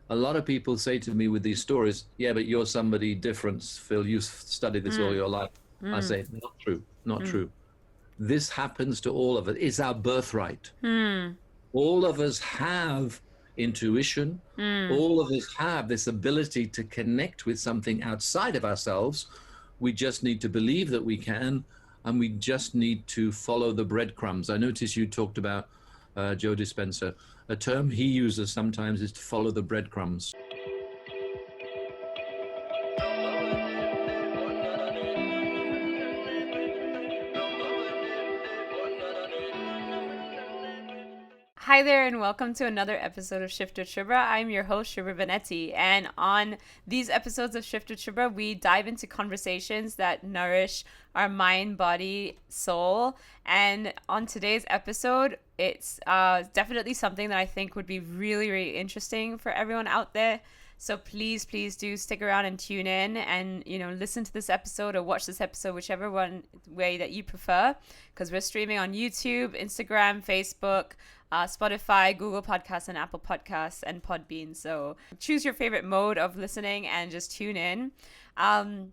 A lot of people say to me with these stories, yeah, but you're somebody different, Phil. You've studied this all Mm, your life. I mm, say, not true, not mm, true. This happens to all of us. It's our birthright. mm, All of us have intuition. mm. All of us have this ability to connect with something outside of ourselves. We just need to believe that we can, and we just need to follow the breadcrumbs. I notice you talked about Joe Dispenza. A term he uses sometimes is to follow the breadcrumbs. Hi there, and welcome to another episode of Shift with Shubhra. I'm your host, Shubhra Benetti, and on these episodes of Shift with Shubhra, we dive into conversations that nourish our mind, body, soul. And on today's episode, it's definitely something that I think would be really, really interesting for everyone out there. So please do stick around and tune in and, listen to this episode or watch this episode, whichever one way that you prefer, because we're streaming on YouTube, Instagram, Facebook, Spotify, Google Podcasts, and Apple Podcasts, and Podbean. So choose your favorite mode of listening and just tune in. And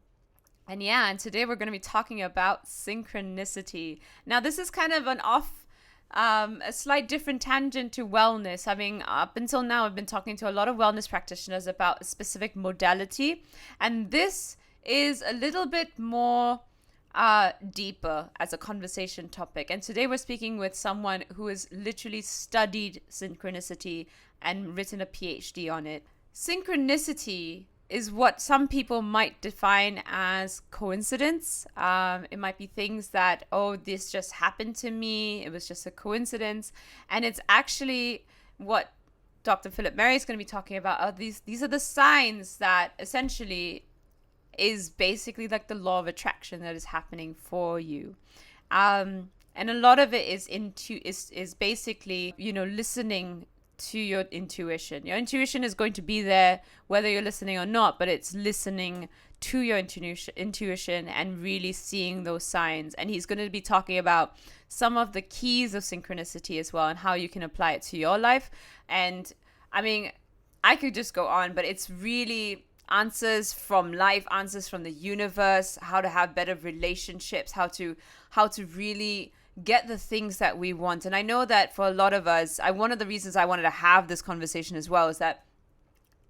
today we're going to be talking about synchronicity. Now, this is kind of a slight different tangent to wellness. I mean, up until now, I've been talking to a lot of wellness practitioners about a specific modality, and this is a little bit more deeper as a conversation topic. And today we're speaking with someone who has literally studied synchronicity and written a PhD on it. Synchronicity is what some people might define as coincidence. It might be things that, oh, this just happened to me. It was just a coincidence. And it's actually what Dr. Phili Merry is going to be talking about. These are the signs that essentially is basically like the law of attraction that is happening for you. And a lot of it is basically, listening to your intuition. Your intuition is going to be there whether you're listening or not, but it's listening to your intuition and really seeing those signs. And he's going to be talking about some of the keys of synchronicity as well and how you can apply it to your life. And I mean, I could just go on, but it's really answers from life, answers from the universe, how to have better relationships, how to really get the things that we want. And I know that for a lot of us, one of the reasons I wanted to have this conversation as well is that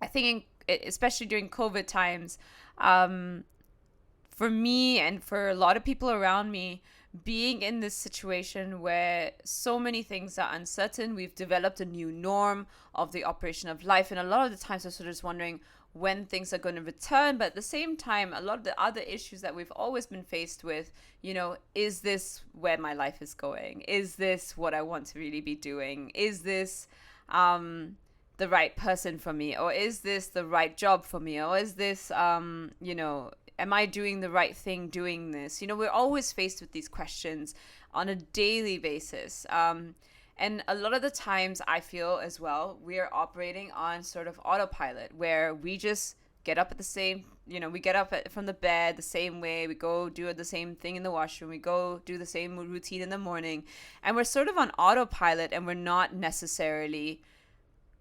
I think, especially during COVID times, for me and for a lot of people around me, being in this situation where so many things are uncertain, we've developed a new norm of the operation of life. And a lot of the times we're sort of just wondering when things are going to return. But at the same time, a lot of the other issues that we've always been faced with, is this where my life is going? Is this what I want to really be doing? Is this the right person for me? Or is this the right job for me? Or is this, am I doing the right thing doing this? We're always faced with these questions on a daily basis. And a lot of the times I feel as well, we are operating on sort of autopilot where we just get up at the same, we get up from the bed the same way. We go do the same thing in the washroom. We go do the same routine in the morning. And we're sort of on autopilot and we're not necessarily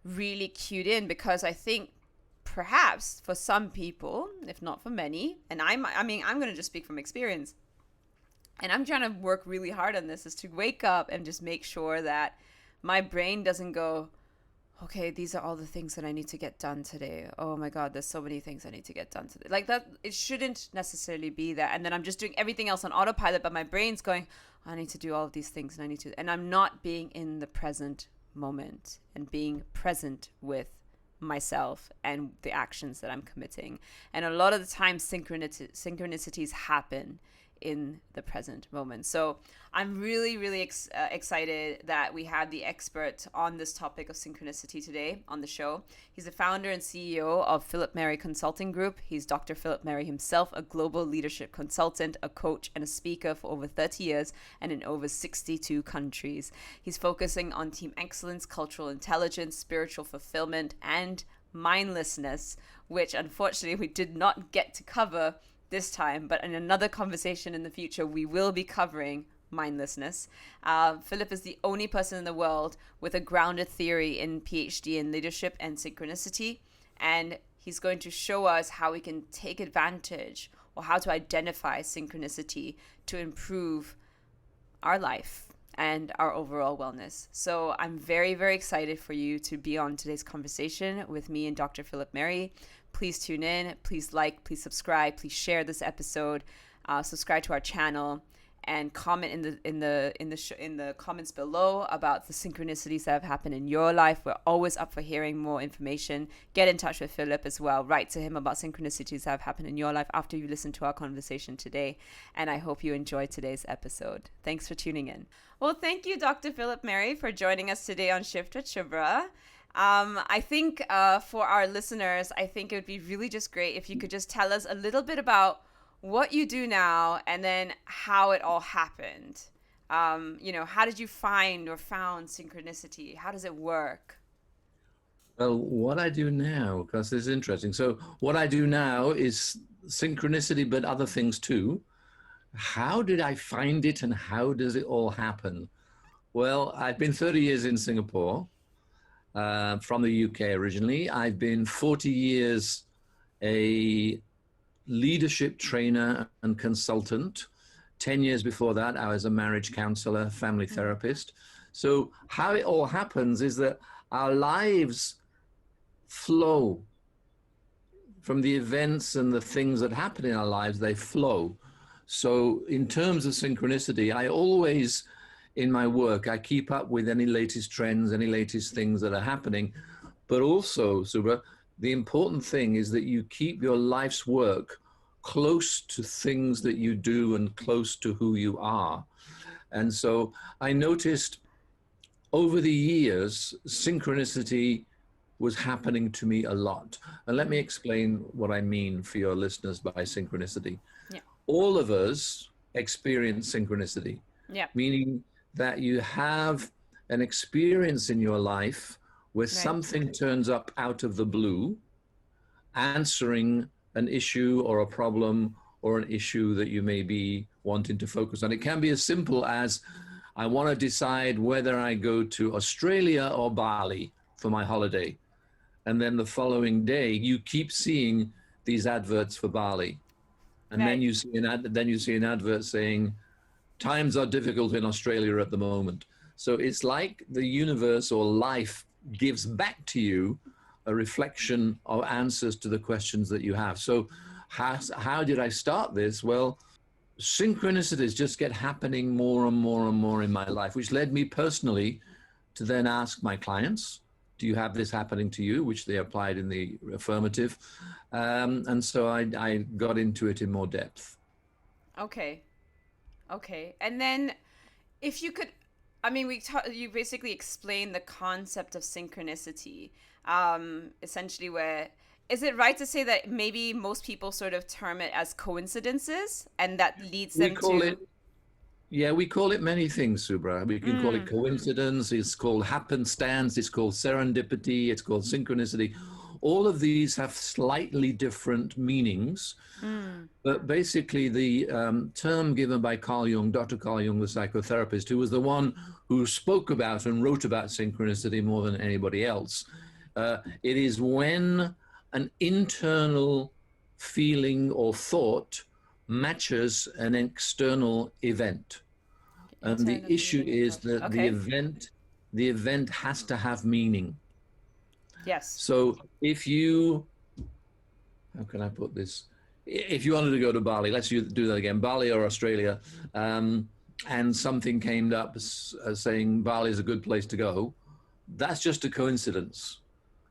really cued in, because I think perhaps for some people, if not for many, and I'm going to just speak from experience, and I'm trying to work really hard on this, is to wake up and just make sure that my brain doesn't go, okay, these are all the things that I need to get done today. Oh my God, there's so many things I need to get done today. Like that, it shouldn't necessarily be that. And then I'm just doing everything else on autopilot, but my brain's going, I need to do all of these things and I'm not being in the present moment and being present with myself and the actions that I'm committing. And a lot of the time, synchronicities happen in the present moment. So I'm really, really excited that we have the expert on this topic of synchronicity today on the show. He's the founder and CEO of Phili Merry Consulting Group. He's Dr. Phili Merry himself, a global leadership consultant, a coach, and a speaker for over 30 years and in over 62 countries. He's focusing on team excellence, cultural intelligence, spiritual fulfillment, and mindlessness, which unfortunately we did not get to cover this time, but in another conversation in the future, we will be covering mindlessness. Philip is the only person in the world with a grounded theory in Ph.D. in leadership and synchronicity. And he's going to show us how we can take advantage or how to identify synchronicity to improve our life and our overall wellness. So I'm very, very excited for you to be on today's conversation with me and Dr. Phili Merry. Please tune in, please like, please subscribe, please share this episode, subscribe to our channel, and comment in the comments below about the synchronicities that have happened in your life. We're always up for hearing more information. Get in touch with Philip as well. Write to him about synchronicities that have happened in your life after you listen to our conversation today. And I hope you enjoyed today's episode. Thanks for tuning in. Well, thank you, Dr. Phili Merry, for joining us today on Shift with Shubhra. I think for our listeners, I think it would be really just great if you could just tell us a little bit about what you do now and then how it all happened. How did you found synchronicity? How does it work? Well, what I do now, because this is interesting. So what I do now is synchronicity, but other things too. How did I find it and how does it all happen? Well, I've been 30 years in Singapore, from the UK originally. I've been 40 years a leadership trainer and consultant. 10 years before that, I was a marriage counselor, family therapist. So how it all happens is that our lives flow from the events and the things that happen in our lives, they flow. So in terms of synchronicity, I always, in my work, I keep up with any latest trends, any latest things that are happening. But also, Shubhra, the important thing is that you keep your life's work close to things that you do and close to who you are. And so I noticed over the years, synchronicity was happening to me a lot. And let me explain what I mean for your listeners by synchronicity. Yeah. All of us experience synchronicity, meaning that you have an experience in your life where something turns up out of the blue, answering an issue or a problem or an issue that you may be wanting to focus on. It can be as simple as, I want to decide whether I go to Australia or Bali for my holiday. And then the following day, you keep seeing these adverts for Bali. And then you see an advert saying, times are difficult in Australia at the moment. So it's like the universe or life gives back to you a reflection of answers to the questions that you have. So how did I start this? Well, synchronicities just get happening more and more and more in my life, which led me personally to then ask my clients, do you have this happening to you? Which they applied in the affirmative. And so I got into it in more depth. Okay. And then if you could, you basically explained the concept of synchronicity, essentially where, is it right to say that maybe most people sort of term it as coincidences and that leads them to... We call it many things, Shubhra. We can call it coincidence, it's called happenstance, it's called serendipity, it's called synchronicity. All of these have slightly different meanings. But basically the term given by Carl Jung, Dr. Carl Jung, the psychotherapist, who was the one who spoke about and wrote about synchronicity more than anybody else. It is when an internal feeling or thought matches an external event. And the issue is that the event has to have meaning. Yes. So if you, how can I put this? If you wanted to go to Bali, let's do that again, Bali or Australia, and something came up saying Bali is a good place to go, that's just a coincidence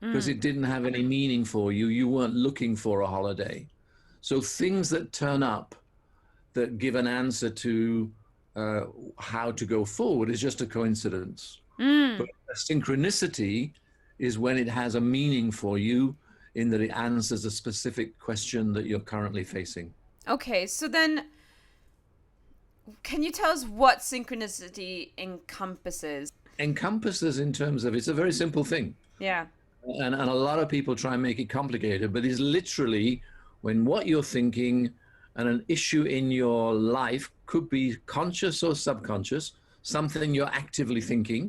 because it didn't have any meaning for you. You weren't looking for a holiday. So things that turn up that give an answer to how to go forward is just a coincidence. But a synchronicity is when it has a meaning for you in that it answers a specific question that you're currently facing. Okay, so then can you tell us what synchronicity encompasses? Encompasses in terms of, it's a very simple thing. Yeah. And a lot of people try and make it complicated, but it's literally when what you're thinking And an issue in your life could be conscious or subconscious, something you're actively thinking,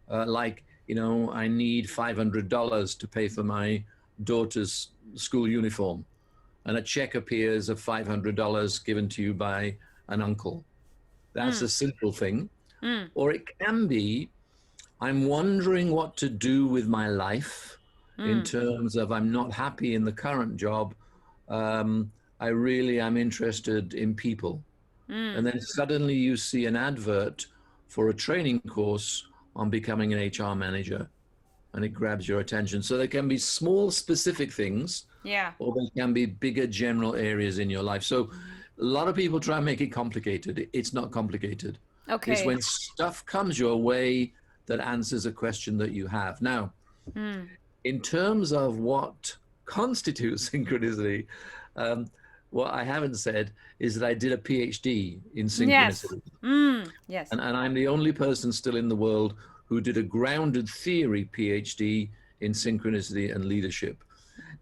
like, I need $500 to pay for my daughter's school uniform. And a check appears of $500 given to you by an uncle. That's a simple thing. Or it can be, I'm wondering what to do with my life in terms of I'm not happy in the current job. I really am interested in people. And then suddenly you see an advert for a training course on becoming an HR manager, and it grabs your attention. So there can be small specific things, Yeah. or there can be bigger general areas in your life. So a lot of people try and make it complicated. It's not complicated. Okay. It's when stuff comes your way that answers a question that you have. Now, in terms of what constitutes synchronicity, what I haven't said is that I did a Ph.D. in synchronicity. Yes. Yes. And I'm the only person still in the world who did a grounded theory Ph.D. in synchronicity and leadership.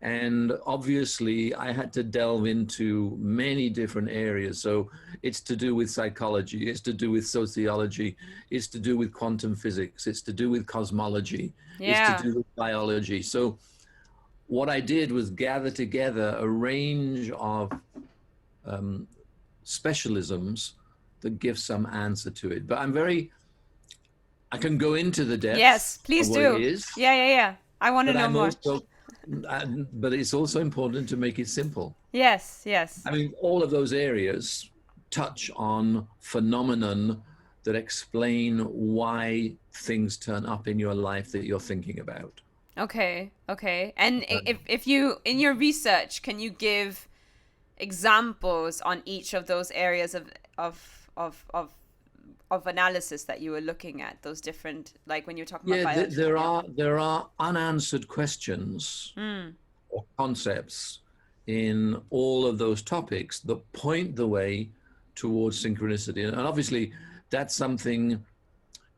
And obviously, I had to delve into many different areas. So it's to do with psychology, it's to do with sociology, it's to do with quantum physics, it's to do with cosmology, it's to do with biology. So what I did was gather together a range of specialisms that give some answer to it. But I can go into the depth. Yes, please of what do. it is, Yeah. I want to know more. But it's also important to make it simple. Yes. I mean, all of those areas touch on phenomenon that explain why things turn up in your life that you're thinking about. Okay. And if you, in your research, can you give examples on each of those areas of analysis that you were looking at, those different, like when you're talking about biology? There are unanswered questions or concepts in all of those topics that point the way towards synchronicity. And obviously, that's something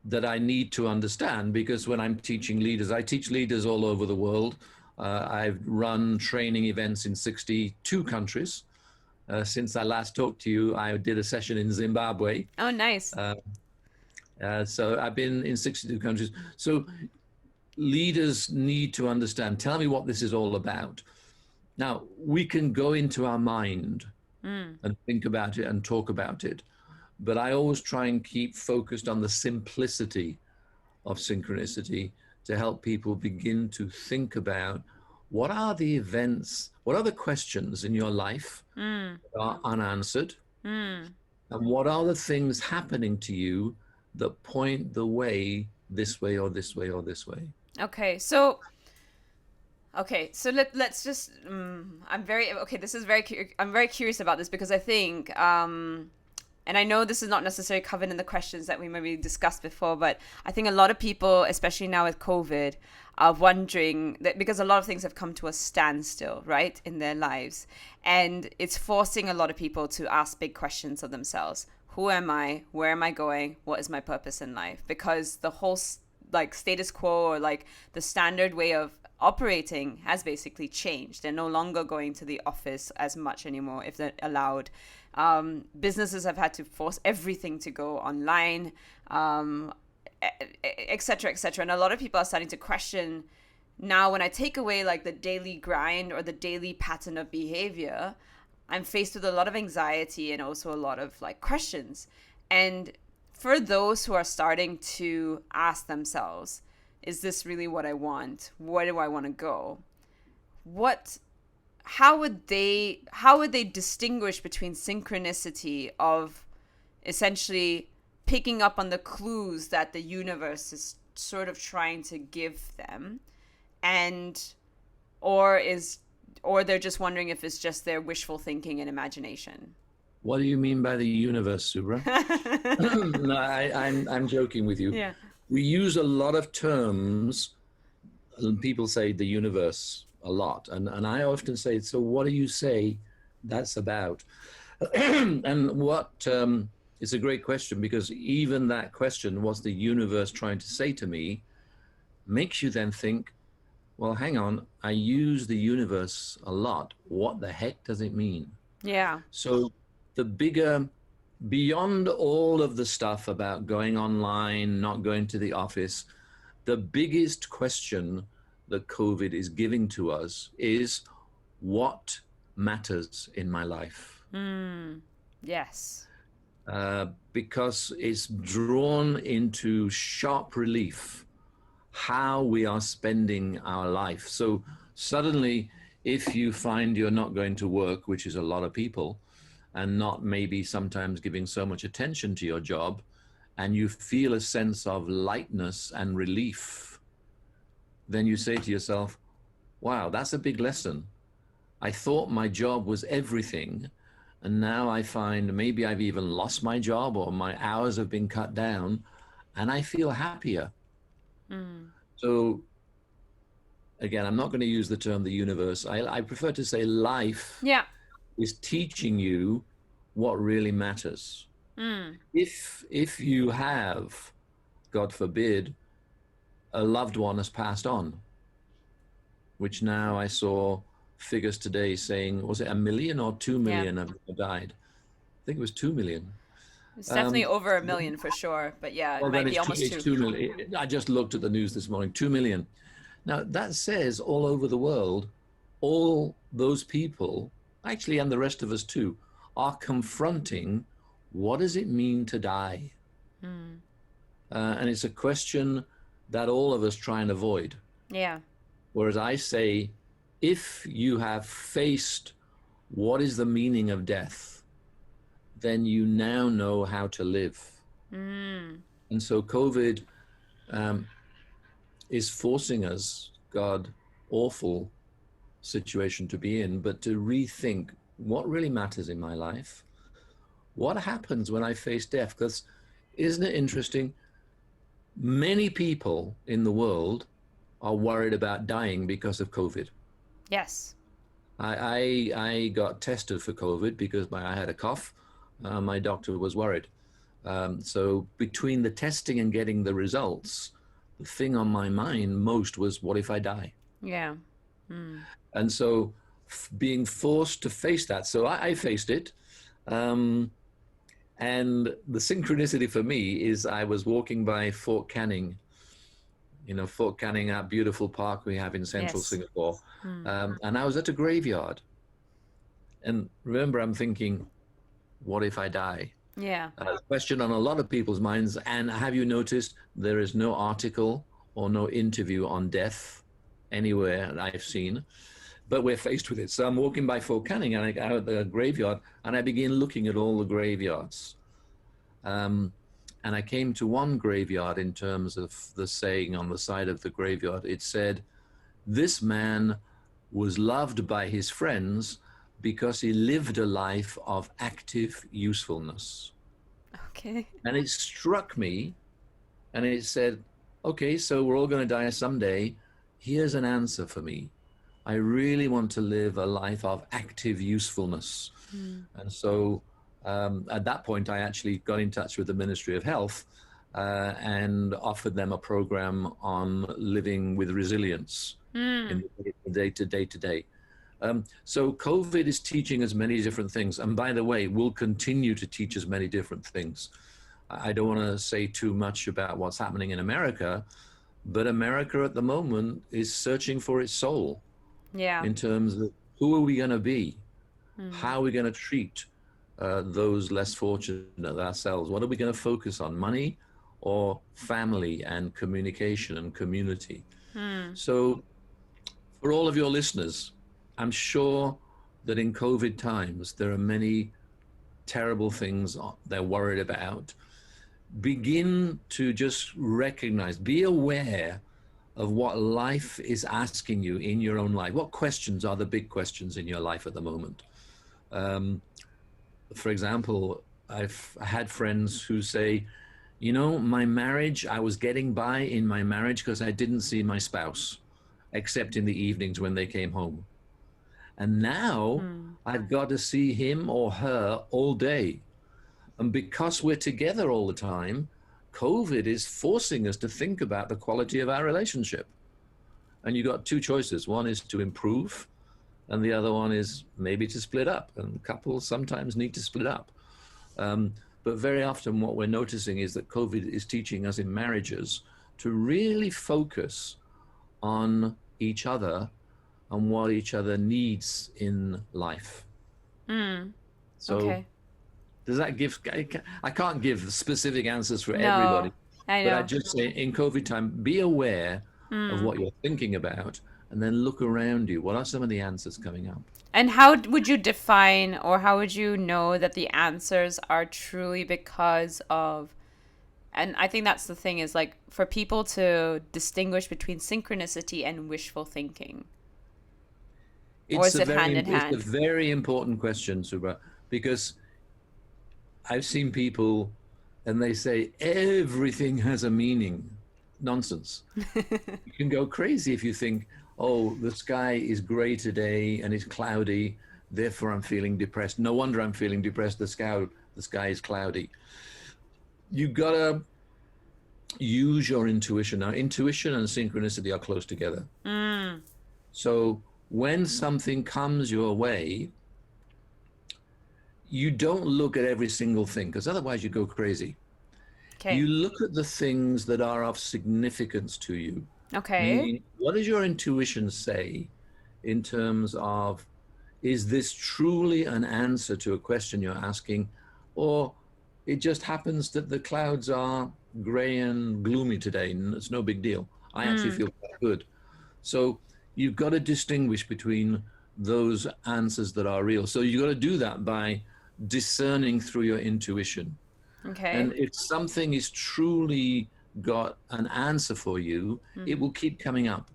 that I need to understand, because when I'm teaching leaders, I teach leaders all over the world. I've run training events in 62 countries. Since I last talked to you, I did a session in Zimbabwe. Oh, nice. So I've been in 62 countries. So leaders need to understand, tell me what this is all about. Now, we can go into our mind and think about it and talk about it, but I always try and keep focused on the simplicity of synchronicity to help people begin to think about what are the events, what are the questions in your life that are unanswered, and what are the things happening to you that point the way this way or this way or this way. So let's just I'm very curious about this, because I think and I know this is not necessarily covered in the questions that we maybe discussed before, but I think a lot of people, especially now with COVID, are wondering that, because a lot of things have come to a standstill, right, in their lives. And it's forcing a lot of people to ask big questions of themselves. Who am I? Where am I going? What is my purpose in life? Because the whole status quo, or like the standard way of operating, has basically changed. They're no longer going to the office as much anymore, if they're allowed. Businesses have had to force everything to go online, et cetera, and a lot of people are starting to question now, when I take away like the daily grind or the daily pattern of behavior, I'm faced with a lot of anxiety and also a lot of like questions. And for those who are starting to ask themselves, is this really what I want? Where do I want to go? How would they distinguish between synchronicity of essentially picking up on the clues that the universe is sort of trying to give them, or they're just wondering if it's just their wishful thinking and imagination? What do you mean by the universe, Shubhra? No, I'm joking with you. Yeah. We use a lot of terms, and people say the universe a lot. And I often say, so what do you say that's about? And it's a great question, because even that question, what's the universe trying to say to me, makes you then think, well, hang on, I use the universe a lot. What the heck does it mean? Yeah. So the bigger, beyond all of the stuff about going online, not going to the office, the biggest question that COVID is giving to us is what matters in my life? Yes. Because it's drawn into sharp relief how we are spending our life. So suddenly, if you find you're not going to work, which is a lot of people, and not maybe sometimes giving so much attention to your job, and you feel a sense of lightness and relief, then you say to yourself, wow, that's a big lesson. I thought my job was everything. And now I find maybe I've even lost my job or my hours have been cut down and I feel happier. So again, I'm not going to use the term the universe. I prefer to say life Yeah. is teaching you what really matters. If you have, God forbid, a loved one has passed on, which now I saw figures today saying, was it 1 million or 2 Yeah. million have died? I think it was 2 million. It's definitely over 1 million for sure. But yeah, it Well, then might be it's almost it's two. 2 million. I just looked at the news this morning. 2 million. Now that says all over the world, all those people, actually, and the rest of us too, are confronting what does it mean to die, and it's a question that all of us try and avoid. Yeah. Whereas I say, if you have faced what is the meaning of death, then you now know how to live. And so COVID is forcing us, God, awful situation to be in, but to rethink what really matters in my life. What happens when I face death? Because isn't it interesting? Many people in the world are worried about dying because of COVID. Yes. I got tested for COVID because I had a cough. My doctor was worried. So between the testing and getting the results, the thing on my mind most was, what if I die? Yeah. And so being forced to face that. So I faced it. Um, and the synchronicity for me is I was walking by Fort Canning, Fort Canning, that beautiful park we have in central Yes. Singapore. And I was at a graveyard. And remember, I'm thinking, what if I die? Yeah. Question on a lot of people's minds. And have you noticed there is no article or no interview on death anywhere that I've seen? But we're faced with it. So I'm walking by Fort Canning and I go at the graveyard and I begin looking at all the graveyards. And I came to one graveyard in terms of the saying on the side of the graveyard. It said, this man was loved by his friends because he lived a life of active usefulness. Okay. And it struck me and it said, okay, so we're all going to die someday. Here's an answer for me. I really want to live a life of active usefulness. And so at that point, I actually got in touch with the Ministry of Health and offered them a program on living with resilience in the day-to-day. So COVID is teaching us many different things. And by the way, will continue to teach us many different things. I don't want to say too much about what's happening in America, but America at the moment is searching for its soul. Yeah. In terms of who are we going to be? How are we going to treat those less fortunate ourselves? What are we going to focus on? Money or family and communication and community? So for all of your listeners, I'm sure that in COVID times, there are many terrible things they're worried about. Begin to just recognize, be aware of what life is asking you in your own life. What questions are the big questions in your life at the moment? For example, I've had friends who say, my marriage, I was getting by in my marriage because I didn't see my spouse, except in the evenings when they came home. And now I've got to see him or her all day. And because we're together all the time, COVID is forcing us to think about the quality of our relationship. And you've got two choices. One is to improve, and the other one is maybe to split up. And couples sometimes need to split up. But very often what we're noticing is that COVID is teaching us in marriages to really focus on each other and what each other needs in life. So Okay. does that give, I can't give specific answers for No, everybody, I but I know. just say in COVID time, be aware of what you're thinking about and then look around you. What are some of the answers coming up? And how would you define, or how would you know that the answers are truly because of, and I think that's the thing, is like for people to distinguish between synchronicity and wishful thinking, or is it hand in It's a hand? very important question, Subra, because I've seen people and they say everything has a meaning. Nonsense. You can go crazy if you think, oh, the sky is gray today and it's cloudy, therefore I'm feeling depressed. No wonder I'm feeling depressed. The sky is cloudy. You gotta use your intuition. Now, intuition and synchronicity are close together. So when something comes your way, you don't look at every single thing because otherwise you go crazy. Okay. You look at the things that are of significance to you, Okay. meaning what does your intuition say in terms of, is this truly an answer to a question you're asking, or it just happens that the clouds are gray and gloomy today and it's no big deal. I actually feel quite good. So you've got to distinguish between those answers that are real. So you've got to do that by discerning through your intuition. Okay. And if something is truly got an answer for you, it will keep coming up.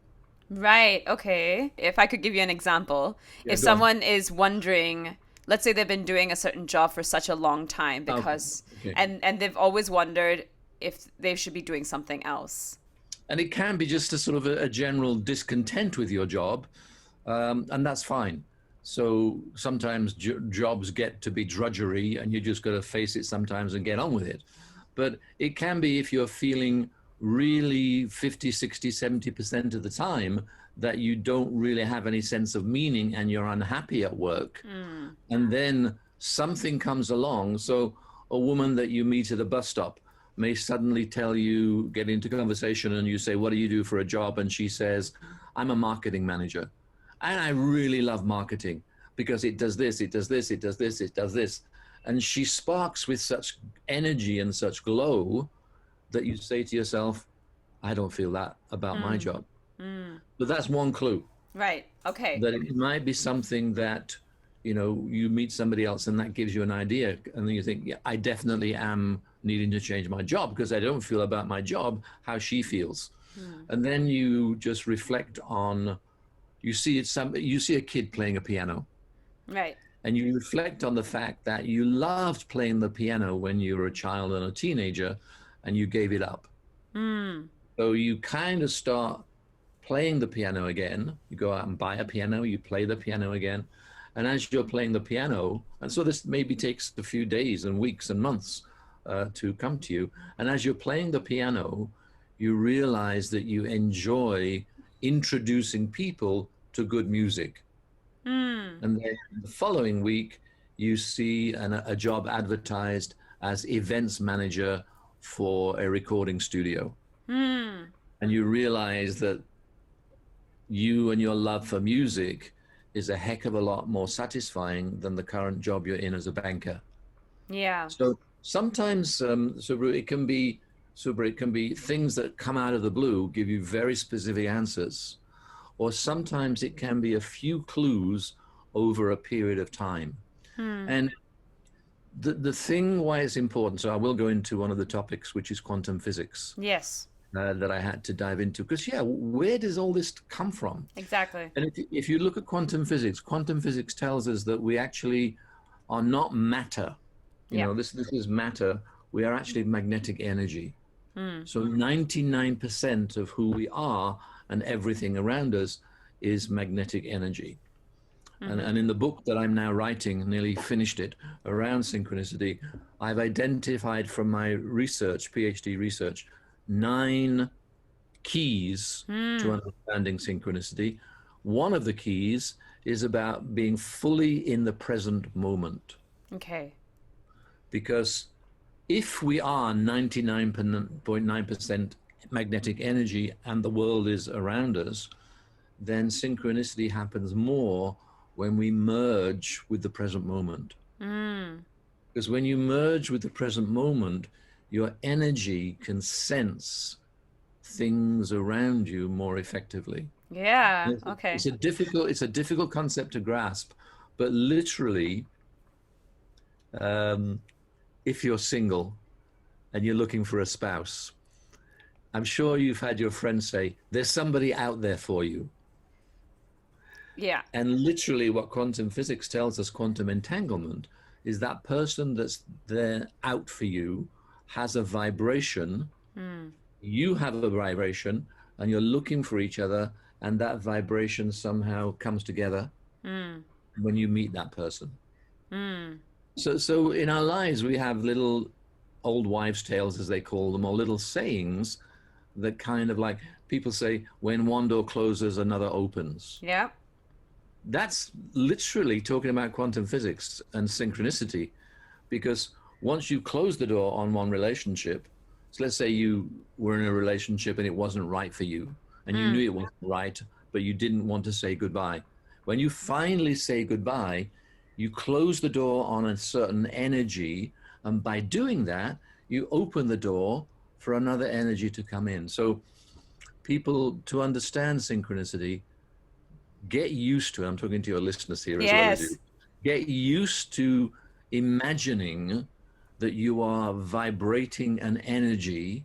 Right. Okay. If I could give you an example, Yeah, if go on. someone is wondering, let's say they've been doing a certain job for such a long time Okay. because, Okay. and they've always wondered if they should be doing something else. And it can be just a sort of a general discontent with your job, and that's fine. So sometimes jobs get to be drudgery, and you just got to face it sometimes and get on with it. But it can be if you're feeling really 50, 60, 70% of the time that you don't really have any sense of meaning and you're unhappy at work. And then something comes along. So a woman that you meet at a bus stop may suddenly tell you, get into conversation, and you say, what do you do for a job? And she says, I'm a marketing manager. And I really love marketing because it does this, it does this, it does this, it does this. And she sparks with such energy and such glow that you say to yourself, I don't feel that about my job. But that's one clue Right. Okay. that it might be something that, you meet somebody else and that gives you an idea. And then you think, yeah, I definitely am needing to change my job because I don't feel about my job how she feels. And then you just reflect on, you see a kid playing a piano Right. and you reflect on the fact that you loved playing the piano when you were a child and a teenager and you gave it up. So you kind of start playing the piano again. You go out and buy a piano, you play the piano again. And as you're playing the piano, and so this maybe takes a few days and weeks and months to come to you. And as you're playing the piano, you realize that you enjoy introducing people to good music. And then the following week, you see a job advertised as events manager for a recording studio. And you realize that you and your love for music is a heck of a lot more satisfying than the current job you're in as a banker. Yeah. So sometimes, Subra, it can be things that come out of the blue, give you very specific answers, or sometimes it can be a few clues over a period of time. And the thing why it's important, so I will go into one of the topics, which is quantum physics, Yes. that I had to dive into. Because, yeah, where does all this come from? Exactly. And if you look at quantum physics tells us that we actually are not matter. Yeah. This is matter. We are actually magnetic energy. So 99% of who we are and everything around us is magnetic energy. And in the book that I'm now writing, nearly finished it, around synchronicity, I've identified from my research, Ph.D. research, 9 keys to understanding synchronicity, one of the keys is about being fully in the present moment. Okay. Because if we are 99.9% magnetic energy and the world is around us, then synchronicity happens more when we merge with the present moment. Because when you merge with the present moment, your energy can sense things around you more effectively. Yeah. Okay. It's a difficult concept to grasp, but literally, if you're single and you're looking for a spouse, I'm sure you've had your friends say, there's somebody out there for you. Yeah. And literally what quantum physics tells us, quantum entanglement, is that person that's there out for you has a vibration, you have a vibration, and you're looking for each other, and that vibration somehow comes together when you meet that person. So in our lives, we have little old wives' tales, as they call them, or little sayings that kind of like people say, when one door closes, another opens. Yeah. That's literally talking about quantum physics and synchronicity, because once you close the door on one relationship, so let's say you were in a relationship and it wasn't right for you, and you knew it wasn't right, but you didn't want to say goodbye. When you finally say goodbye, you close the door on a certain energy, and by doing that, you open the door for another energy to come in. So people, to understand synchronicity, get used to, I'm talking to your listeners here as well as you, Yes. get used to imagining that you are vibrating an energy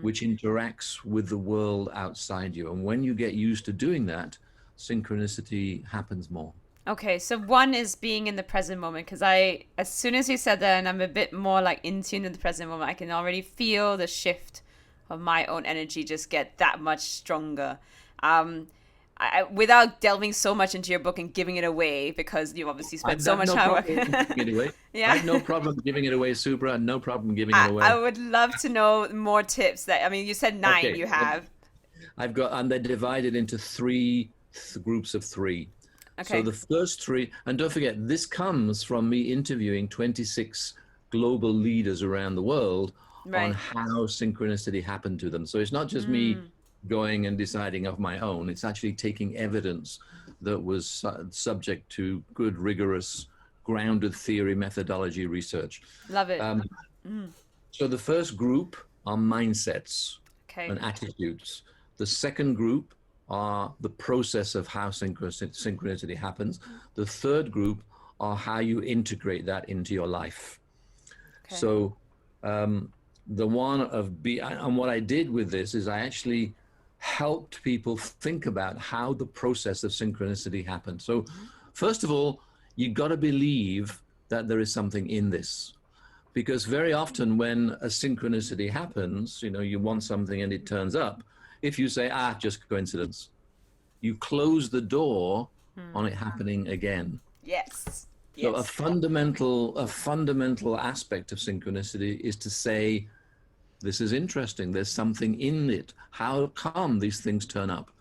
which interacts with the world outside you. And when you get used to doing that, synchronicity happens more. Okay, so one is being in the present moment, because as soon as you said that, and I'm a bit more like in tune with the present moment, I can already feel the shift of my own energy just get that much stronger. Without delving so much into your book and giving it away, because you obviously spent I've so got much no time problem working. giving it away. Yeah. I have no problem giving it away, Subra, and no problem giving it I away. would love to know more tips. That I mean, you said 9 Okay. you have. I've got, and they're divided into three groups of three. So Okay. the first three, and don't forget, this comes from me interviewing 26 global leaders around the world on Right. how synchronicity happened to them. So it's not just me going and deciding of my own, it's actually taking evidence that was subject to good, rigorous, grounded theory, methodology, research. Love it. So the first group are mindsets Okay. and attitudes. The second group are the process of how synchronicity happens. The third group are how you integrate that into your life. Okay. So the one of and what I did with this is I actually helped people think about how the process of synchronicity happens. So first of all, you got to believe that there is something in this. Because very often when a synchronicity happens, you know, you want something and it turns up, if you say, just coincidence, you close the door on it happening again. Yes. So Yes. a fundamental aspect of synchronicity is to say, this is interesting, there's something in it. How come these things turn up?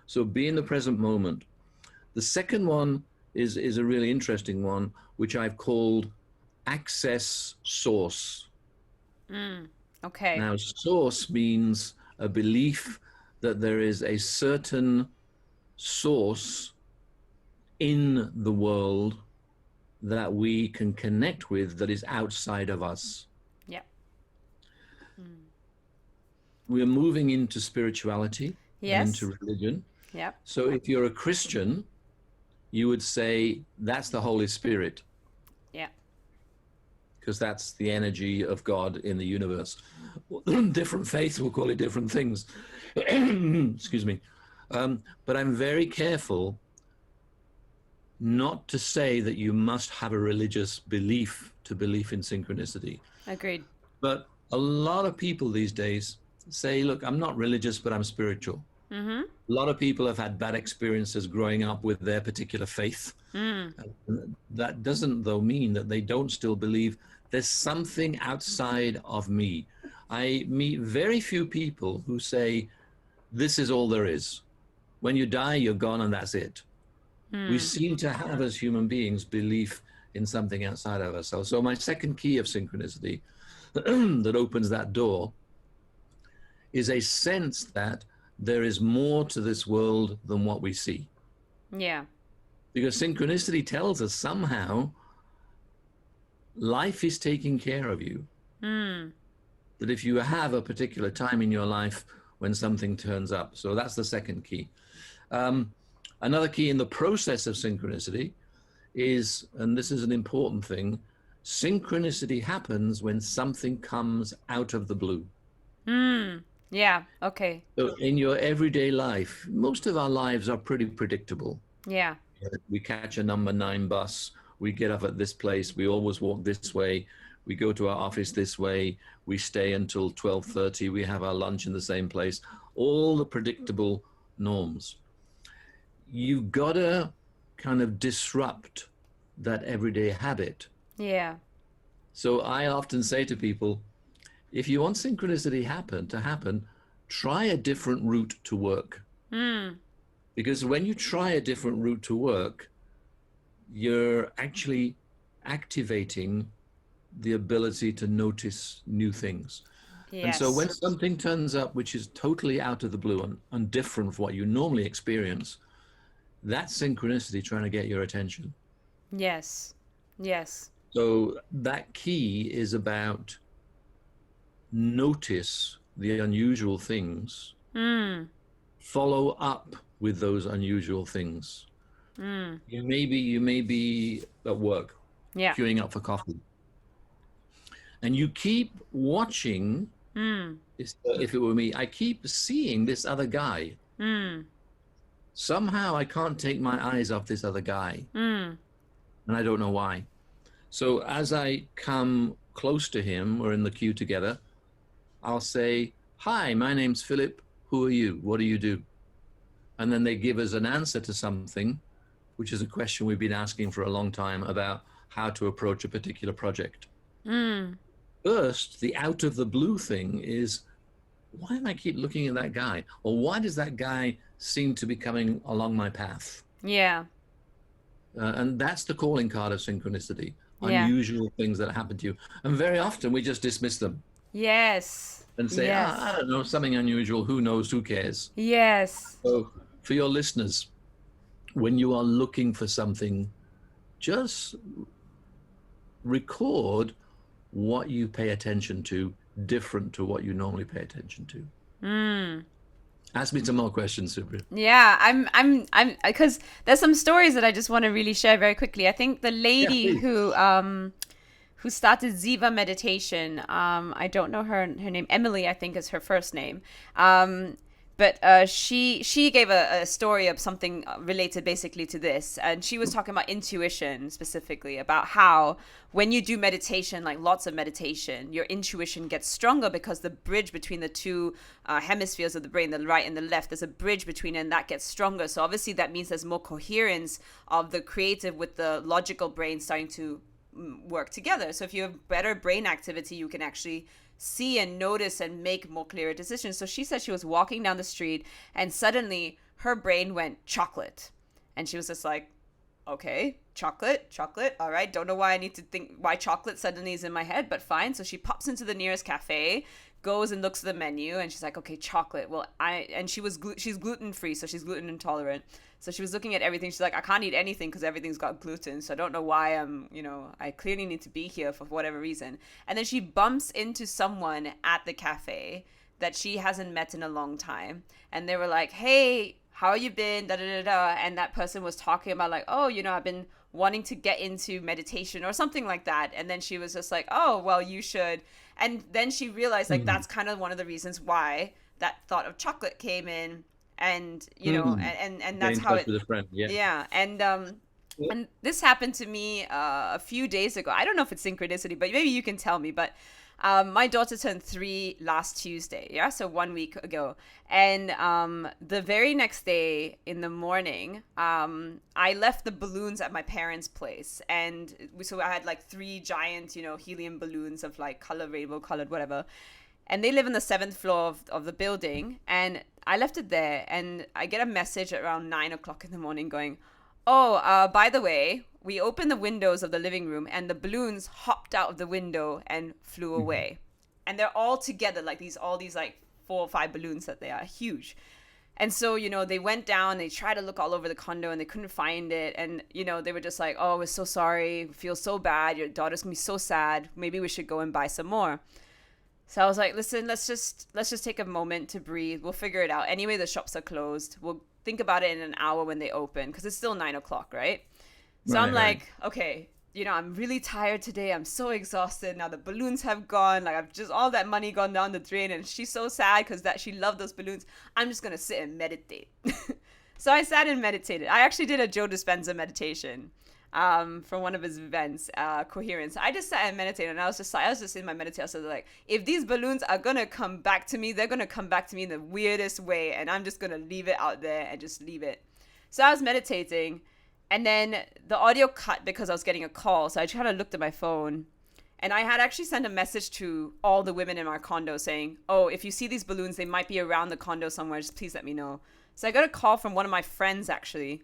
So be in the present moment. The second one is a really interesting one, which I've called access source. Okay. Now, source means a belief that there is a certain source in the world that we can connect with that is outside of us. Yeah. We're moving into spirituality and Yes. into religion. Yeah. So if you're a Christian, you would say that's the Holy Spirit, Yeah. because that's the energy of God in the universe. Different faiths will call it different things. Excuse me. But I'm very careful not to say that you must have a religious belief to believe in synchronicity. Agreed. But a lot of people these days say, look, I'm not religious, but I'm spiritual. A lot of people have had bad experiences growing up with their particular faith. That doesn't, though, mean that they don't still believe there's something outside of me. I meet very few people who say, this is all there is. When you die, you're gone, and that's it. We seem to have, as human beings, belief in something outside of ourselves. So my second key of synchronicity that opens that door is a sense that there is more to this world than what we see. Yeah. Because synchronicity tells us somehow life is taking care of you. That if you have a particular time in your life when something turns up. So that's the second key. Another key in the process of synchronicity is, and this is an important thing, synchronicity happens when something comes out of the blue. Yeah. Okay. So in your everyday life, most of our lives are pretty predictable. Yeah. We catch a number 9 bus, we get up at this place, we always walk this way, we go to our office this way, we stay until 12:30, we have our lunch in the same place, all the predictable norms. You've got to kind of disrupt that everyday habit. Yeah. So I often say to people, if you want synchronicity to happen, try a different route to work. Because when you try a different route to work, you're actually activating the ability to notice new things. And so Yes. when something turns up which is totally out of the blue and different from what you normally experience, that's synchronicity trying to get your attention. Yes. Yes. So that key is about notice the unusual things, follow up with those unusual things. You may be at work, Yeah. queuing up for coffee, and you keep watching. If it were me, I keep seeing this other guy. Somehow I can't take my eyes off this other guy, and I don't know why. So as I come close to him, we're in the queue together, I'll say, "Hi, my name's Philip. Who are you? What do you do?" And then they give us an answer to something, which is a question we've been asking for a long time about how to approach a particular project. First, the out of the blue thing is, why do I keep looking at that guy? Or why does that guy seem to be coming along my path? Yeah. And that's the calling card of synchronicity, Yeah. unusual things that happen to you. And very often we just dismiss them Yes. and say, Yes. I don't know, something unusual, who knows, who cares? Yes. So for your listeners, when you are looking for something, just record what you pay attention to, different to what you normally pay attention to. Ask me some more questions, Shubhra. Yeah, because there's some stories that I just want to really share very quickly. I think the Yeah, lady please. who started Ziva meditation, I don't know her name. Emily, I think, is her first name. But she gave a story of something related basically to this, and she was talking about intuition specifically, about how when you do meditation, like lots of meditation, your intuition gets stronger because the bridge between the two hemispheres of the brain, the right and the left, there's a bridge between it, and that gets stronger. So obviously that means there's more coherence of the creative with the logical brain starting to work together. So if you have better brain activity, you can actually see and notice and make more clearer decisions. So she said she was walking down the street and suddenly her brain went chocolate. And she was just like, okay, chocolate, all right. Don't know why I need to think why chocolate suddenly is in my head, but fine. So she pops into the nearest cafe, goes and looks at the menu, and she's like, okay, chocolate. Well, she's gluten free, so she's gluten intolerant. So she was looking at everything. She's like, I can't eat anything because everything's got gluten. So I don't know why I clearly need to be here for whatever reason. And then she bumps into someone at the cafe that she hasn't met in a long time. And they were like, hey, how you been? Da, da, da, da. And that person was talking about like, oh, I've been wanting to get into meditation or something like that. And then she was just like, oh, well, you should. And then she realized like that's kind of one of the reasons why that thought of chocolate came in. And and that's how it. With a friend. Yeah. Yeah, and this happened to me a few days ago. I don't know if it's synchronicity, but maybe you can tell me. But my daughter turned 3 last Tuesday. Yeah, so 1 week ago. And the very next day in the morning, I left the balloons at my parents' place, and so I had like 3 giant, helium balloons of like color, rainbow colored, whatever. and they live on the 7th floor of the building. And I left it there, and I get a message at around 9 o'clock in the morning going, "Oh, by the way, we opened the windows of the living room, and the balloons hopped out of the window and flew away." And they're all together, like all these like 4 or 5 balloons that they are huge. And so, they went down, they tried to look all over the condo and they couldn't find it. And, they were just like, "Oh, we're so sorry. We feel so bad. Your daughter's gonna be so sad. Maybe we should go and buy some more." So I was like, "Listen, let's just take a moment to breathe. We'll figure it out. Anyway, the shops are closed. We'll think about it in an hour when they open, because it's still 9 o'clock, right?" So I'm like, "Okay, I'm really tired today. I'm so exhausted. Now the balloons have gone. Like, I've just all that money gone down the drain, and she's so sad because she loved those balloons. I'm just gonna sit and meditate." So I sat and meditated. I actually did a Joe Dispenza meditation from one of his events, Coherence. I just sat and meditated, and I was just in my meditation. I was like, if these balloons are gonna come back to me, they're gonna come back to me in the weirdest way, and I'm just gonna leave it out there and just leave it. So I was meditating, and then the audio cut because I was getting a call. So I tried to look at my phone, and I had actually sent a message to all the women in our condo saying, "Oh, if you see these balloons, they might be around the condo somewhere. Just please let me know." So I got a call from one of my friends actually,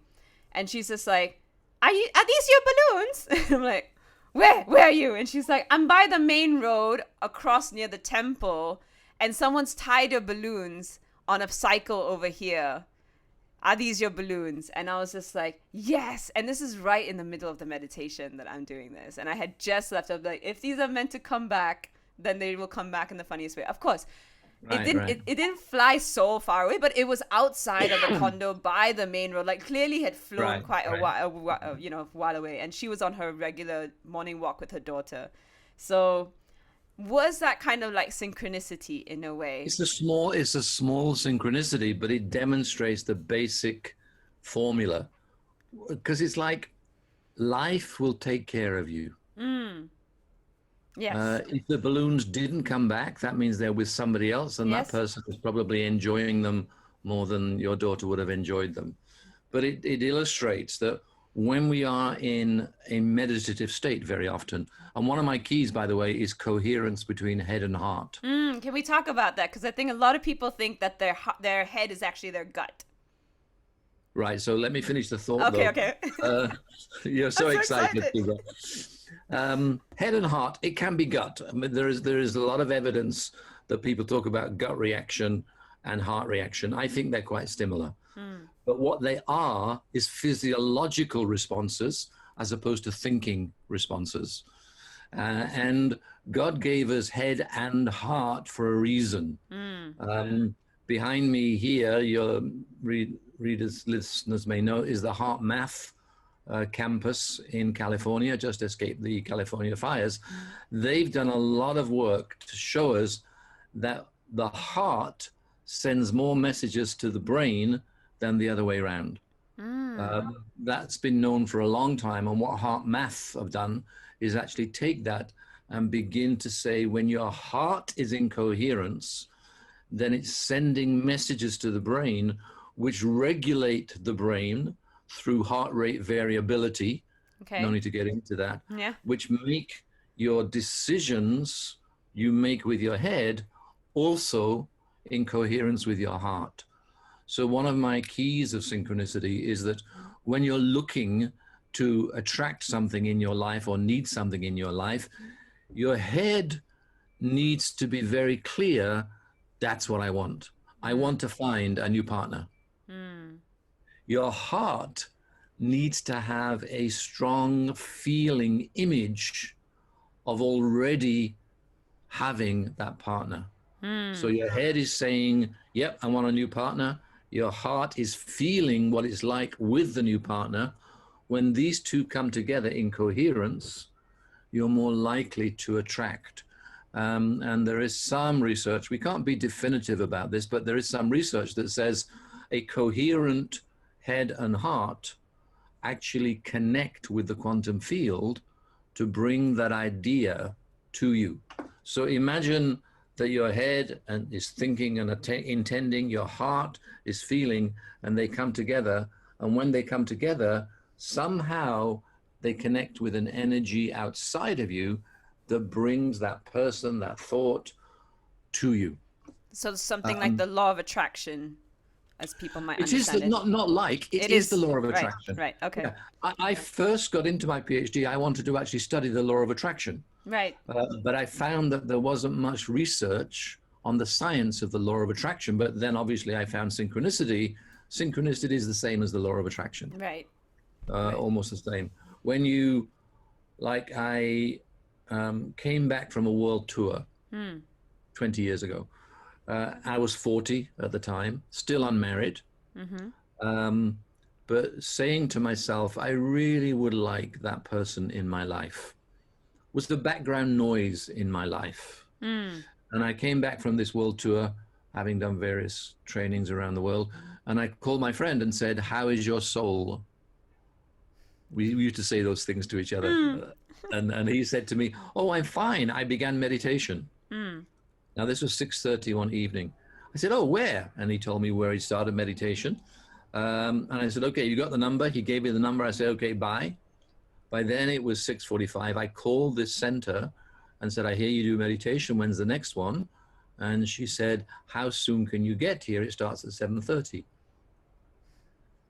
and she's just like, are these your balloons?" And I'm like, where are you?" And she's like, "I'm by the main road across near the temple, and someone's tied your balloons on a cycle over here. Are these your balloons?" And I was just like, yes. And this is right in the middle of the meditation that I'm doing this. And I had just left. I was like, if these are meant to come back, then they will come back in the funniest way. Of course, Right, it didn't fly so far away, but it was outside of the condo by the main road. Like, clearly had flown quite a while away. And she was on her regular morning walk with her daughter. So was that kind of like synchronicity in a way? It's a small synchronicity, but it demonstrates the basic formula, because it's like life will take care of you. Yes. If the balloons didn't come back, that means they're with somebody else, and Yes. that person is probably enjoying them more than your daughter would have enjoyed them. But it illustrates that when we are in a meditative state very often, and one of my keys, by the way, is coherence between head and heart. Can we talk about that? Because I think a lot of people think that their head is actually their gut. Right, so let me finish the thought. Okay. You're so I'm so excited. excited. Head and heart, it can be gut. I mean, there is a lot of evidence that people talk about gut reaction and heart reaction. I think they're quite similar. But what they are is physiological responses as opposed to thinking responses. And God gave us head and heart for a reason. Behind me here, your readers, listeners may know, is the Heart Math campus in California, just escaped the California fires. They've done a lot of work to show us that the heart sends more messages to the brain than the other way around. That's been known for a long time. And what Heart Math have done is actually take that and begin to say, when your heart is in coherence, then it's sending messages to the brain which regulate the brain through heart rate variability. Okay. No need to get into that. Yeah. Which make your decisions you make with your head also in coherence with your heart. So one of my keys of synchronicity is that when you're looking to attract something in your life or need something in your life, your head needs to be very clear. That's what I want. I want to find a new partner. Your heart needs to have a strong feeling image of already having that partner. So your head is saying, yep, I want a new partner. Your heart is feeling what it's like with the new partner. When these two come together in coherence, you're more likely to attract. And there is some research, we can't be definitive about this, but there is some research that says a coherent head and heart actually connect with the quantum field to bring that idea to you. So imagine that your head is thinking and intending, your heart is feeling, and they come together. And when they come together, somehow they connect with an energy outside of you that brings that person, that thought, to you. So something like the law of attraction, as people might It is understand that it. not like it It is the is. law of Right, attraction. right, okay. Yeah, I first got into my PhD. I wanted to actually study the law of attraction, Right. but I found that there wasn't much research on the science of the law of attraction. But then obviously I found synchronicity. Synchronicity is the same as the law of attraction, Right. Right. almost the same. When you like, I came back from a world tour 20 years ago. I was 40 at the time, still unmarried. Um, but saying to myself, I really would like that person in my life, was the background noise in my life. And I came back from this world tour, having done various trainings around the world, and I called my friend and said, how is your soul? We used to say those things to each other. And he said to me, oh, I'm fine. I began meditation. Now, this was 6:30 one evening. I said, oh, where? And he told me where he started meditation. And I said, okay, you got the number? He gave me the number. I said, okay, bye. By then it was 6:45. I called this center and said, I hear you do meditation. When's the next one? And she said, how soon can you get here? It starts at 7:30.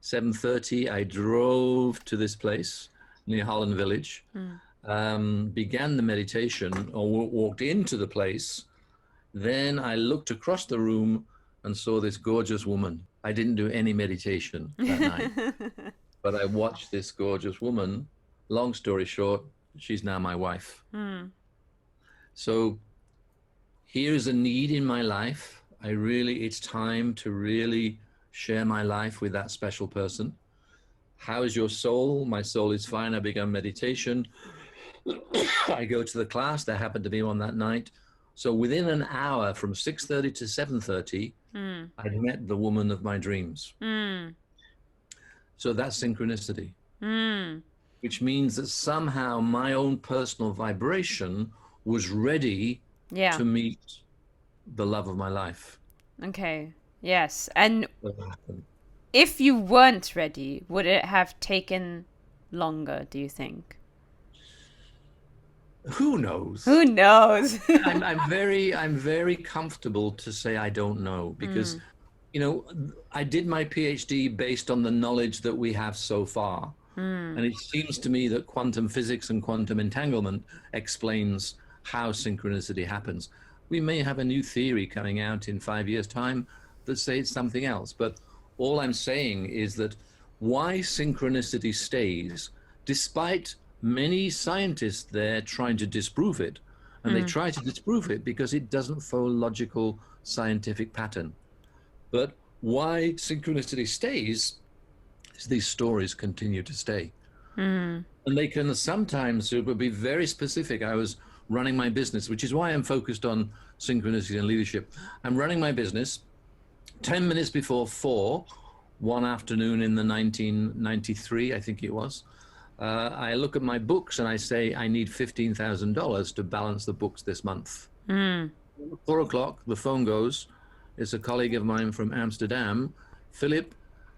7:30, I drove to this place near Holland Village, began the meditation, or walked into the place. Then I looked across the room and saw this gorgeous woman. I didn't do any meditation that night, but I watched this gorgeous woman. Long story short, she's now my wife. So here's a need in my life. It's time to really share my life with that special person. How is your soul? My soul is fine. I began meditation. I go to the class. There happened to be one that night. So within an hour, from 6:30 to 7:30, I'd met the woman of my dreams. So that's synchronicity, which means that somehow my own personal vibration was ready to meet the love of my life. Okay. Yes. And if you weren't ready, would it have taken longer, do you think? Who knows? Who knows? I'm very comfortable to say I don't know, because I did my PhD based on the knowledge that we have so far. And it seems to me that quantum physics and quantum entanglement explains how synchronicity happens. We may have a new theory coming out in 5 years' time that says something else. But all I'm saying is that why synchronicity stays, despite many scientists there trying to disprove it, and they try to disprove it because it doesn't follow logical scientific pattern. But why synchronicity stays is these stories continue to stay. And they can sometimes be very specific. I was running my business, which is why I'm focused on synchronicity and leadership. I'm running my business 10 minutes before 4, one afternoon in the 1993, I think it was. I look at my books and I say, I need $15,000 to balance the books this month. 4 o'clock, the phone goes. It's a colleague of mine from Amsterdam. Philip,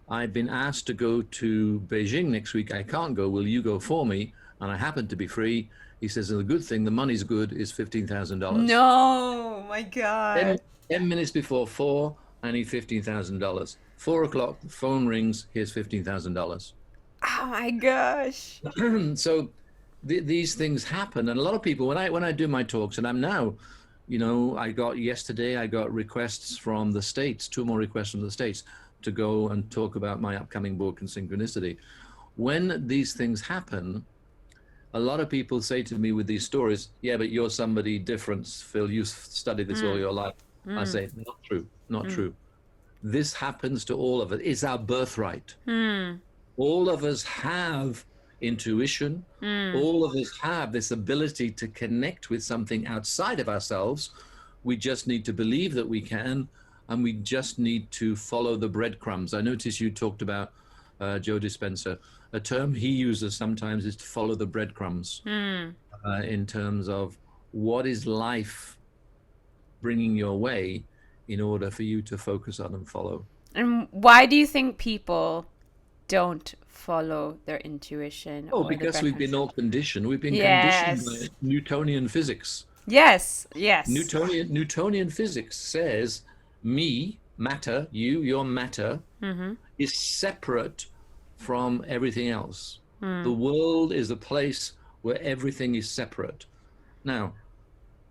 I've been asked to go to Beijing next week. I can't go. Will you go for me? And I happen to be free. He says, the good thing, the money's good, is $15,000. No, my God. 10 minutes before 4, I need $15,000. 4 o'clock, the phone rings, here's $15,000. Oh my gosh. So these things happen. And a lot of people, when I do my talks, and I'm now, yesterday I got requests from the States, 2 more requests from the States to go and talk about my upcoming book and synchronicity. When these things happen, a lot of people say to me with these stories, yeah, but you're somebody different, Phil. You've studied this all your life. I say, not true, not true. This happens to all of us. It's our birthright. All of us have intuition. All of us have this ability to connect with something outside of ourselves. We just need to believe that we can, and we just need to follow the breadcrumbs. I noticed you talked about Joe Dispenza. A term he uses sometimes is to follow the breadcrumbs, in terms of what is life bringing your way in order for you to focus on and follow. And why do you think people don't follow their intuition? Oh, because we've been all conditioned. We've been Yes. conditioned by Newtonian physics. Yes. Yes. Newtonian physics says me, matter, you, your matter, is separate from everything else. The world is a place where everything is separate. Now,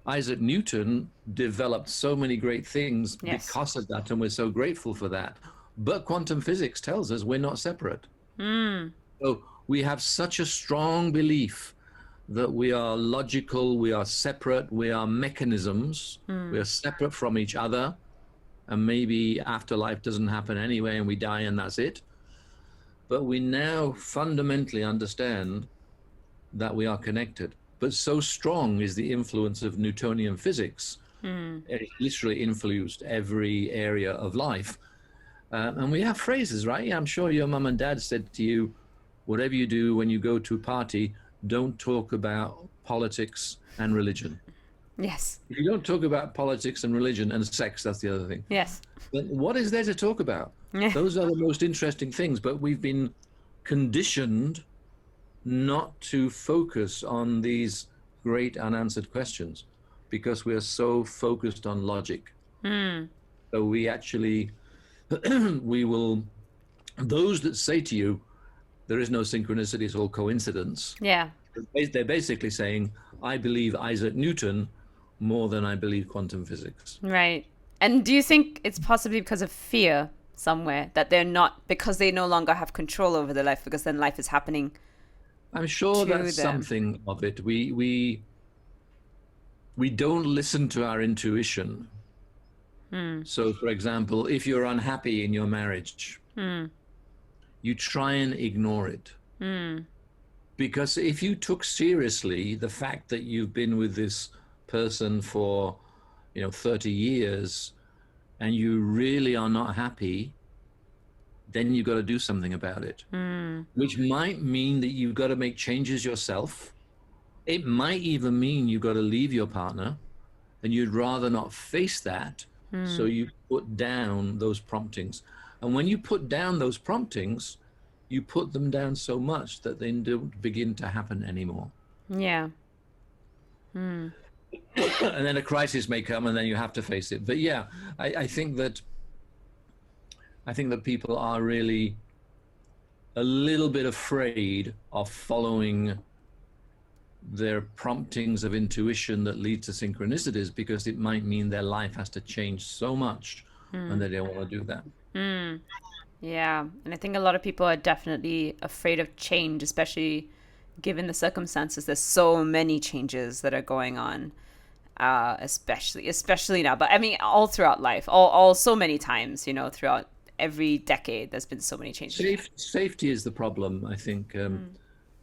Isaac Newton developed so many great things Yes. because of that, and we're so grateful for that. But quantum physics tells us we're not separate. So we have such a strong belief that we are logical, we are separate, we are mechanisms, we are separate from each other, and maybe afterlife doesn't happen anyway and we die and that's it. But we now fundamentally understand that we are connected. But so strong is the influence of Newtonian physics, it literally influenced every area of life. And we have phrases, right? Yeah, I'm sure your mum and dad said to you, whatever you do when you go to a party, don't talk about politics and religion. Yes. If you don't talk about politics and religion and sex, that's the other thing. Yes. Then what is there to talk about? Yeah. Those are the most interesting things, but we've been conditioned not to focus on these great unanswered questions because we are so focused on logic. So we actually, we will, those that say to you, there is no synchronicity, it's all coincidence. Yeah. They're basically saying, I believe Isaac Newton more than I believe quantum physics. Right. And do you think it's possibly because of fear somewhere that they're not, because they no longer have control over their life, because then life is happening I'm sure to that's them? something of it. We don't listen to our intuition. So, for example, if you're unhappy in your marriage, you try and ignore it. Because if you took seriously the fact that you've been with this person for, 30 years and you really are not happy, then you've got to do something about it, which might mean that you've got to make changes yourself. It might even mean you've got to leave your partner and you'd rather not face that. So you put down those promptings. And when you put down those promptings, you put them down so much that they don't begin to happen anymore. Yeah. And then a crisis may come and then you have to face it. But yeah, I think that people are really a little bit afraid of following their promptings of intuition that lead to synchronicities because it might mean their life has to change so much and they don't want to do that. Yeah. And I think a lot of people are definitely afraid of change, especially given the circumstances. There's so many changes that are going on. Especially now, but I mean, all throughout life, all so many times, throughout every decade, there's been so many changes. Safety is the problem, I think,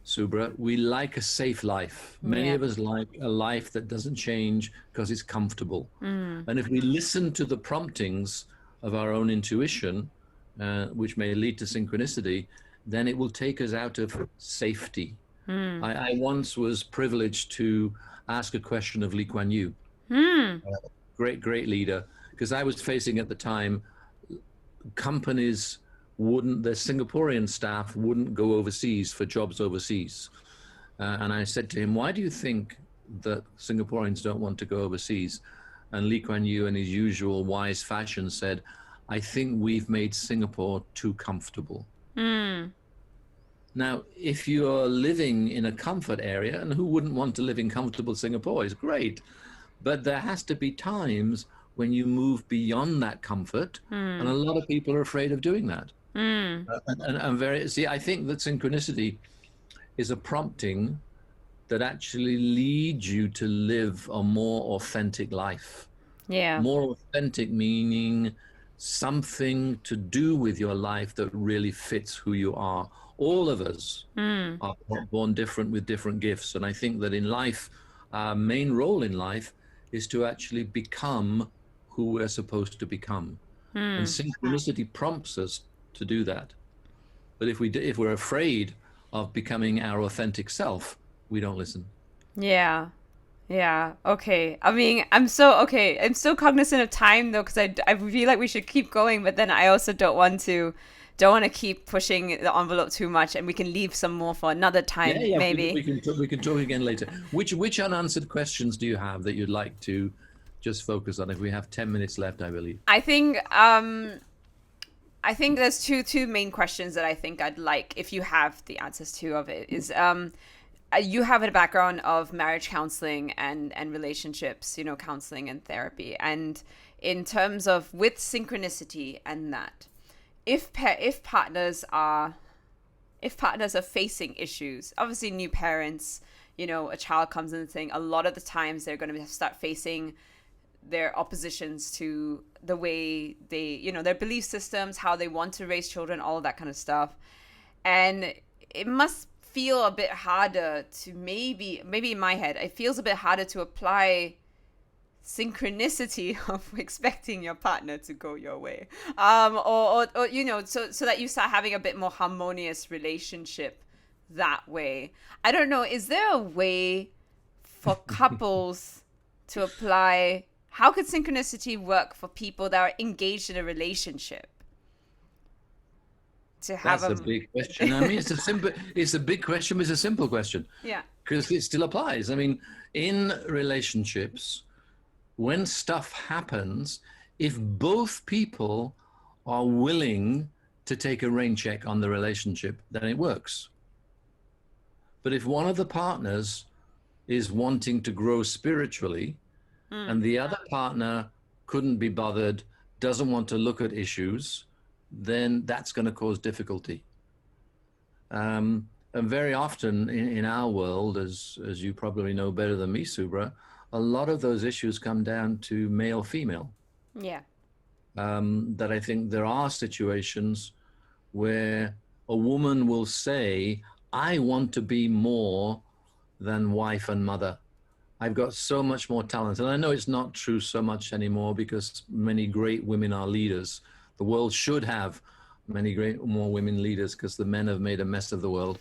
Subra. We like a safe life. Many Yeah. of us like a life that doesn't change because it's comfortable. And if we listen to the promptings of our own intuition, which may lead to synchronicity, then it will take us out of safety. I once was privileged to ask a question of Lee Kuan Yew, great leader, because I was facing at the time companies wouldn't, their Singaporean staff wouldn't go overseas for jobs overseas. And I said to him, why do you think that Singaporeans don't want to go overseas? And Lee Kuan Yew, in his usual wise fashion, said, I think we've made Singapore too comfortable. Now, if you're living in a comfort area, and who wouldn't want to live in comfortable Singapore? It's great. But there has to be times when you move beyond that comfort, and a lot of people are afraid of doing that. I think that synchronicity is a prompting that actually leads you to live a more authentic life. Yeah. More authentic meaning something to do with your life that really fits who you are. All of us are born different with different gifts. And I think that in life, our main role in life is to actually become who we're supposed to become. And synchronicity prompts us to do that. But if we're afraid of becoming our authentic self, we don't listen. Yeah. Yeah. Okay. I mean, I'm so cognizant of time though, because I feel like we should keep going, but then I also don't want to don't want to keep pushing the envelope too much, and we can leave some more for another Yeah, time, yeah, maybe. we can talk again later. Which unanswered questions do you have that you'd like to just focus on? If we have 10 minutes left, I believe. I think I think there's two main questions that I think I'd like, if you have the answers to of it, is you have a background of marriage counseling and relationships, counseling and therapy, and in terms of with synchronicity and that, if partners are facing issues, obviously new parents, a child comes in saying, a lot of the times they're going to start facing their oppositions to the way they, their belief systems, how they want to raise children, all of that kind of stuff. And it must feel a bit harder to maybe in my head, it feels a bit harder to apply synchronicity of expecting your partner to go your way, or so that you start having a bit more harmonious relationship that way. I don't know, is there a way for couples to apply, how could synchronicity work for people that are engaged in a relationship to have That's a big question. I mean, it's a big question, but it's a simple question. Yeah. Because it still applies. I mean, in relationships, when stuff happens, if both people are willing to take a rain check on the relationship, then it works. But if one of the partners is wanting to grow spiritually, and the other partner couldn't be bothered, doesn't want to look at issues, then that's going to cause difficulty. And very often in our world, as you probably know better than me, Shubhra, a lot of those issues come down to male-female. Yeah. That I think there are situations where a woman will say, I want to be more than wife and mother. I've got so much more talent. And I know it's not true so much anymore because many great women are leaders. The world should have many more women leaders because the men have made a mess of the world.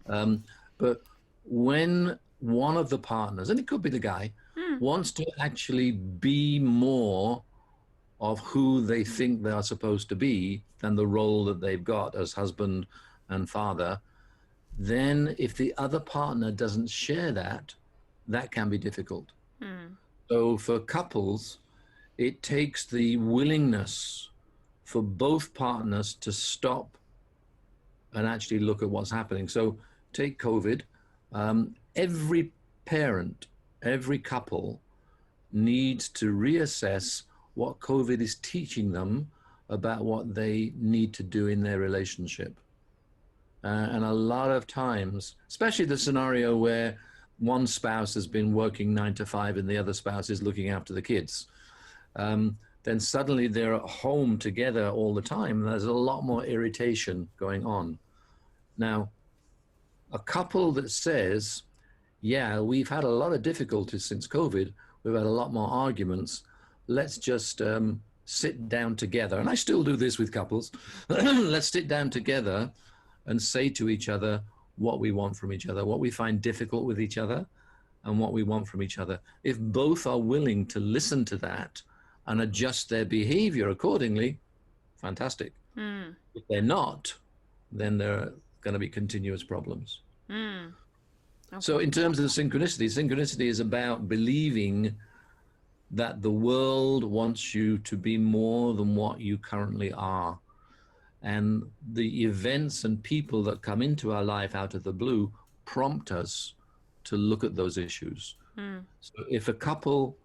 But when one of the partners, and it could be the guy, wants to actually be more of who they think they are supposed to be than the role that they've got as husband and father, then if the other partner doesn't share that, that can be difficult. So for couples, it takes the willingness for both partners to stop and actually look at what's happening. So take COVID. Every parent, every couple needs to reassess what COVID is teaching them about what they need to do in their relationship. And a lot of times, especially the scenario where one spouse has been working 9 to 5 and the other spouse is looking after the kids, then suddenly they're at home together all the time. There's a lot more irritation going on. Now, a couple that says, yeah, we've had a lot of difficulties since COVID, we've had a lot more arguments, let's just sit down together. And I still do this with couples. Let's sit down together and say to each other what we want from each other, what we find difficult with each other, and what we want from each other. If both are willing to listen to that and adjust their behavior accordingly, fantastic. If they're not, then there are going to be continuous problems. Okay. So in terms of synchronicity is about believing that the world wants you to be more than what you currently are. And the events and people that come into our life out of the blue prompt us to look at those issues. So if a couple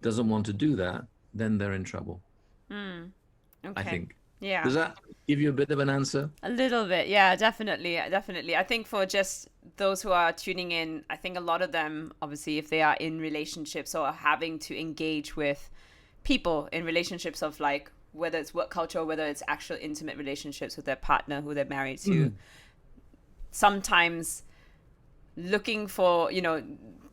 doesn't want to do that, then they're in trouble. Okay. I think. Yeah. Does that give you a bit of an answer? A little bit. Yeah, definitely. I think for just those who are tuning in, I think a lot of them, obviously, if they are in relationships or having to engage with people in relationships of like, whether it's work culture or whether it's actual intimate relationships with their partner who they're married to, sometimes looking for,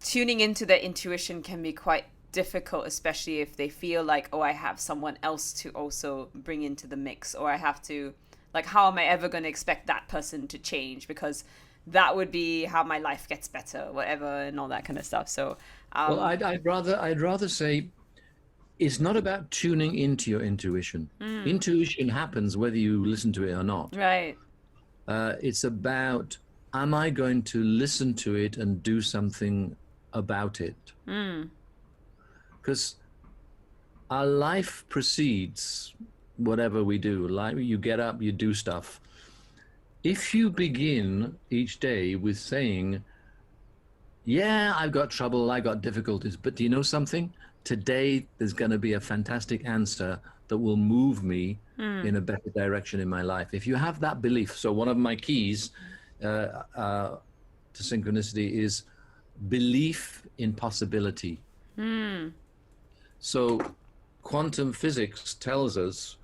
tuning into their intuition can be quite difficult, especially if they feel like, oh, I have someone else to also bring into the mix, or I have to, like, how am I ever going to expect that person to change? Because that would be how my life gets better, whatever, and all that kind of stuff. So, well, I'd rather say It's not about tuning into your intuition. Intuition happens whether you listen to it or not. Right. It's about, am I going to listen to it and do something about it? Because our life precedes whatever we do. Like, you get up, you do stuff. If you begin each day with saying, yeah, I've got trouble, I got difficulties, but do you know something? Today there's going to be a fantastic answer that will move me in a better direction in my life. If you have that belief, so one of my keys to synchronicity is belief in possibility. So quantum physics tells us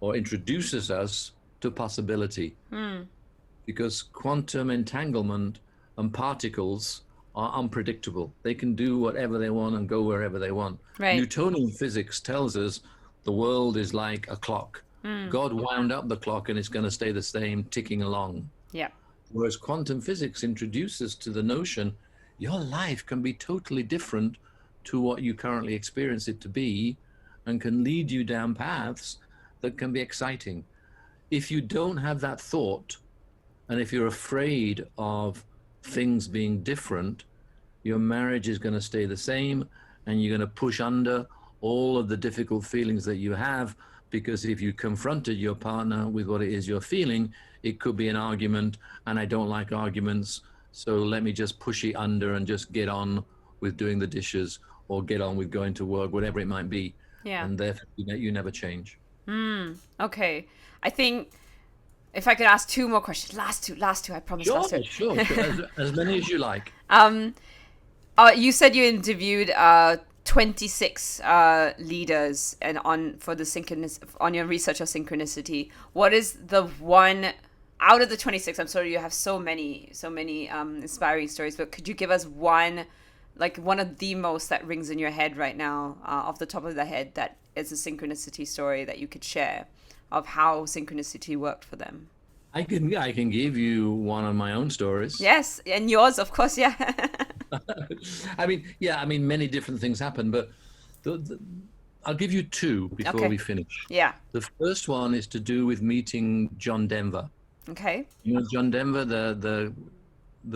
or introduces us to possibility, because quantum entanglement and particles are unpredictable. They can do whatever they want and go wherever they want. Right. Newtonian physics tells us the world is like a clock. God wound up the clock and it's going to stay the same, ticking along. Yeah. Whereas quantum physics introduces to the notion your life can be totally different to what you currently experience it to be, and can lead you down paths that can be exciting. If you don't have that thought, and if you're afraid of things being different, your marriage is going to stay the same, and you're going to push under all of the difficult feelings that you have, because if you confronted your partner with what it is you're feeling, it could be an argument, and I don't like arguments, so let me just push it under and just get on with doing the dishes, or get on with going to work, whatever it might be. Yeah. And therefore you never change. Okay. I think if I could ask two more questions, last two, I promise. Sure. As many as you like. You said you interviewed 26 leaders and on your research of synchronicity. What is the one out of the 26? I'm sorry, you have so many inspiring stories, but could you give us one of the most that rings in your head right now, off the top of the head, that is a synchronicity story that you could share of how synchronicity worked for them? I can give you one of my own stories. Yes, and yours, of course, yeah. I mean, many different things happen, but I'll give you two before we finish. Yeah. The first one is to do with meeting John Denver. Okay. You know John Denver, the